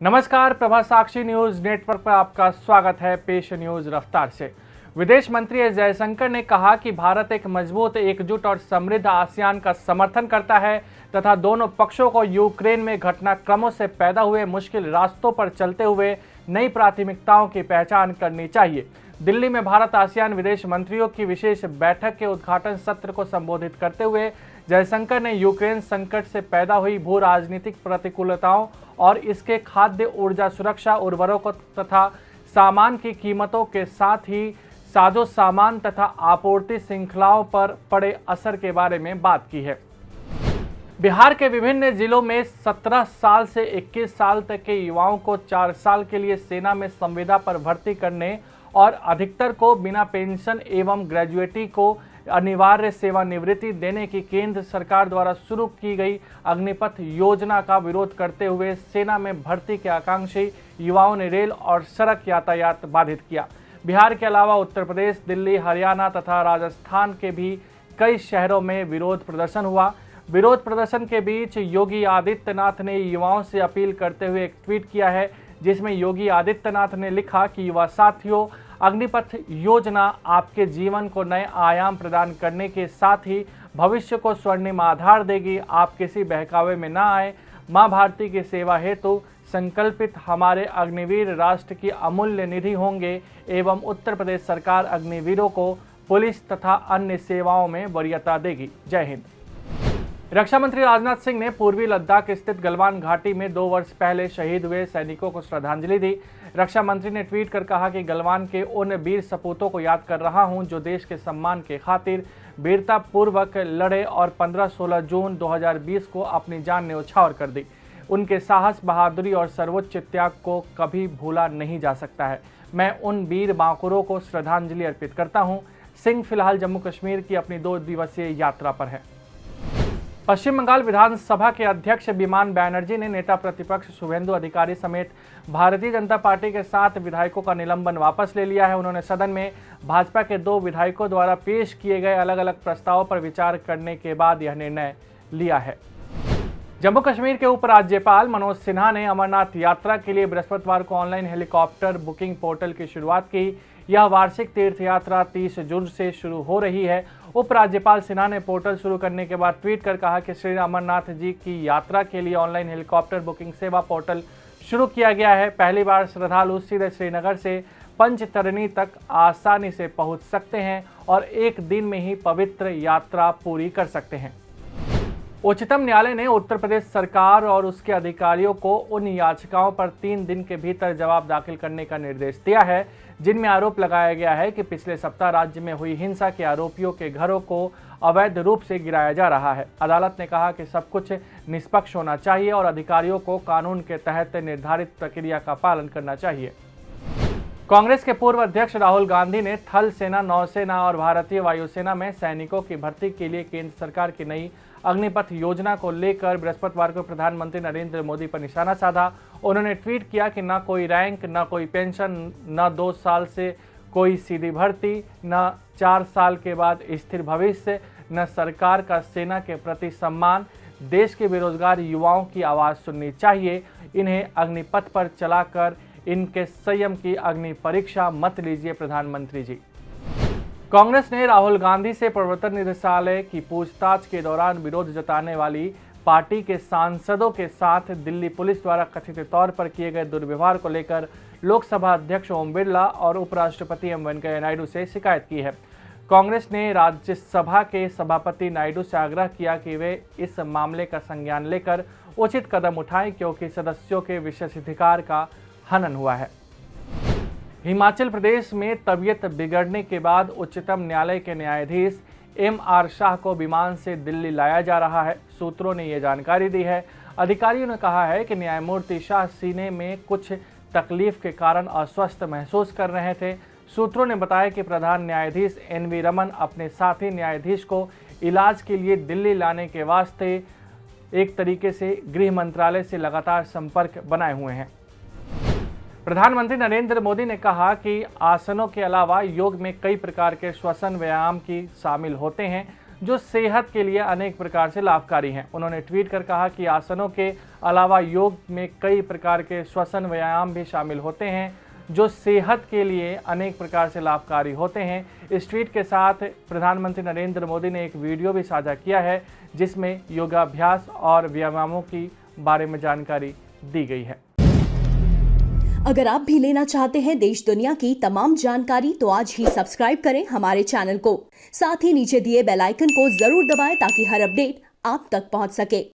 नमस्कार, प्रभा साक्षी news network पर आपका स्वागत है। पेश न्यूज रफ्तार से। विदेश मंत्री एस जयशंकर ने कहा कि भारत एक मजबूत, एकजुट और समृद्ध आसियान का समर्थन करता है तथा दोनों पक्षों को यूक्रेन में घटनाक्रमों से पैदा हुए मुश्किल रास्तों पर चलते हुए नई प्राथमिकताओं की पहचान करनी चाहिए। दिल्ली में भारत आसियान विदेश मंत्रियों की विशेष बैठक के उद्घाटन सत्र को संबोधित करते हुए जयशंकर ने यूक्रेन संकट से पैदा हुई भू राजनीतिक प्रतिकूलताओं और इसके खाद्य, ऊर्जा सुरक्षा, उर्वरकों तथा सामान की कीमतों के साथ ही साजो सामान तथा आपूर्ति श्रृंखलाओं पर पड़े असर के बारे में बात की है। बिहार के विभिन्न जिलों में 17 साल से 21 साल तक के युवाओं को 4 साल के लिए सेना में संविदा पर भर्ती करने और अधिकतर को बिना पेंशन एवं ग्रेजुएटी को अनिवार्य सेवानिवृत्ति देने की केंद्र सरकार द्वारा शुरू की गई अग्निपथ योजना का विरोध करते हुए सेना में भर्ती के आकांक्षी युवाओं ने रेल और सड़क यातायात बाधित किया। बिहार के अलावा उत्तर प्रदेश, दिल्ली, हरियाणा तथा राजस्थान के भी कई शहरों में विरोध प्रदर्शन हुआ। विरोध प्रदर्शन के बीच योगी आदित्यनाथ ने युवाओं से अपील करते हुए एक ट्वीट किया है, जिसमें योगी आदित्यनाथ ने लिखा कि युवा साथियों, अग्निपथ योजना आपके जीवन को नए आयाम प्रदान करने के साथ ही भविष्य को स्वर्णिम आधार देगी। आप किसी बहकावे में ना आए। मां भारती की सेवा हेतु संकल्पित हमारे अग्निवीर राष्ट्र की अमूल्य निधि होंगे एवं उत्तर प्रदेश सरकार अग्निवीरों को पुलिस तथा अन्य सेवाओं में वरीयता देगी। जय हिंद। रक्षा मंत्री राजनाथ सिंह ने पूर्वी लद्दाख स्थित गलवान घाटी में 2 वर्ष पहले शहीद हुए सैनिकों को श्रद्धांजलि दी। रक्षा मंत्री ने ट्वीट कर कहा कि गलवान के उन वीर सपूतों को याद कर रहा हूं जो देश के सम्मान के खातिर वीरता पूर्वक लड़े और 15-16 जून 2020 को अपनी जान न्यौछावर कर दी। उनके साहस, बहादुरी और सर्वोच्च त्याग को कभी भूला नहीं जा सकता है। मैं उन वीर बांकुरों को श्रद्धांजलि अर्पित करता हूँ। सिंह फिलहाल जम्मू कश्मीर की अपनी 2 दिवसीय यात्रा पर है। पश्चिम बंगाल विधानसभा के अध्यक्ष विमान बैनर्जी ने नेता प्रतिपक्ष शुभेंदु अधिकारी समेत भारतीय जनता पार्टी के 7 विधायकों का निलंबन वापस ले लिया है। उन्होंने सदन में भाजपा के 2 विधायकों द्वारा पेश किए गए अलग अलग प्रस्तावों पर विचार करने के बाद यह निर्णय लिया है। जम्मू कश्मीर के उपराज्यपाल मनोज सिन्हा ने अमरनाथ यात्रा के लिए बृहस्पतिवार को ऑनलाइन हेलीकॉप्टर बुकिंग पोर्टल की शुरुआत की। यह वार्षिक तीर्थ यात्रा 30 जून से शुरू हो रही है। उपराज्यपाल सिन्हा ने पोर्टल शुरू करने के बाद ट्वीट कर कहा कि श्री अमरनाथ जी की यात्रा के लिए ऑनलाइन हेलीकॉप्टर बुकिंग सेवा पोर्टल शुरू किया गया है। पहली बार श्रद्धालु सीधे श्रीनगर से पंचतरणी तक आसानी से पहुंच सकते हैं और एक दिन में ही पवित्र यात्रा पूरी कर सकते हैं। उच्चतम न्यायालय ने उत्तर प्रदेश सरकार और उसके अधिकारियों को उन याचिकाओं पर 3 दिन के भीतर जवाब दाखिल करने का निर्देश दिया है जिनमें आरोप लगाया गया है कि पिछले सप्ताह राज्य में हुई हिंसा के आरोपियों के घरों को अवैध रूप से गिराया जा रहा है। अदालत ने कहा कि सब कुछ निष्पक्ष होना चाहिए और अधिकारियों को कानून के तहत निर्धारित प्रक्रिया का पालन करना चाहिए। कांग्रेस के पूर्व अध्यक्ष राहुल गांधी ने थल सेना, नौसेना और भारतीय वायुसेना में सैनिकों की भर्ती के लिए केंद्र सरकार की नई अग्निपथ योजना को लेकर बृहस्पतिवार को प्रधानमंत्री नरेंद्र मोदी पर निशाना साधा। उन्होंने ट्वीट किया कि न कोई रैंक, न कोई पेंशन, न 2 साल से कोई सीधी भर्ती, न 4 साल के बाद स्थिर भविष्य, न सरकार का सेना के प्रति सम्मान। देश के बेरोजगार युवाओं की आवाज़ सुननी चाहिए। इन्हें अग्निपथ पर चलाकर इनके संयम की अग्नि परीक्षा मत लीजिए प्रधानमंत्री जी। कांग्रेस ने राहुल गांधी से प्रवर्तन निदेशालय की पूछताछ के दौरान विरोध जताने वाली पार्टी के सांसदों के साथ दिल्ली पुलिस द्वारा कथित तौर पर किए गए दुर्व्यवहार को लेकर लोकसभा अध्यक्ष ओम बिरला और उपराष्ट्रपति एम वेंकैया नायडू से शिकायत की है। कांग्रेस ने राज्यसभा के सभापति नायडू से आग्रह किया कि वे इस मामले का संज्ञान लेकर उचित कदम उठाएं क्योंकि सदस्यों के विशेषाधिकार का हनन हुआ है। हिमाचल प्रदेश में तबीयत बिगड़ने के बाद उच्चतम न्यायालय के न्यायाधीश एम.आर. शाह को विमान से दिल्ली लाया जा रहा है। सूत्रों ने यह जानकारी दी है। अधिकारियों ने कहा है कि न्यायमूर्ति शाह सीने में कुछ तकलीफ के कारण अस्वस्थ महसूस कर रहे थे। सूत्रों ने बताया कि प्रधान न्यायाधीश एन.वी. रमन अपने साथी न्यायाधीश को इलाज के लिए दिल्ली लाने के वास्ते एक तरीके से गृह मंत्रालय से लगातार संपर्क बनाए हुए हैं। प्रधानमंत्री नरेंद्र मोदी ने कहा कि आसनों के अलावा योग में कई प्रकार के श्वसन व्यायाम की शामिल होते हैं जो सेहत के लिए अनेक प्रकार से लाभकारी हैं। उन्होंने ट्वीट कर कहा कि आसनों के अलावा योग में कई प्रकार के श्वसन व्यायाम भी शामिल होते हैं जो सेहत के लिए अनेक प्रकार से लाभकारी होते हैं। इस ट्वीट के साथ प्रधानमंत्री नरेंद्र मोदी ने एक वीडियो भी साझा किया है जिसमें योगाभ्यास और व्यायामों की बारे में जानकारी दी गई है। अगर आप भी लेना चाहते हैं देश दुनिया की तमाम जानकारी तो आज ही सब्सक्राइब करें हमारे चैनल को। साथ ही नीचे दिए बेल आइकन को जरूर दबाएं ताकि हर अपडेट आप तक पहुंच सके।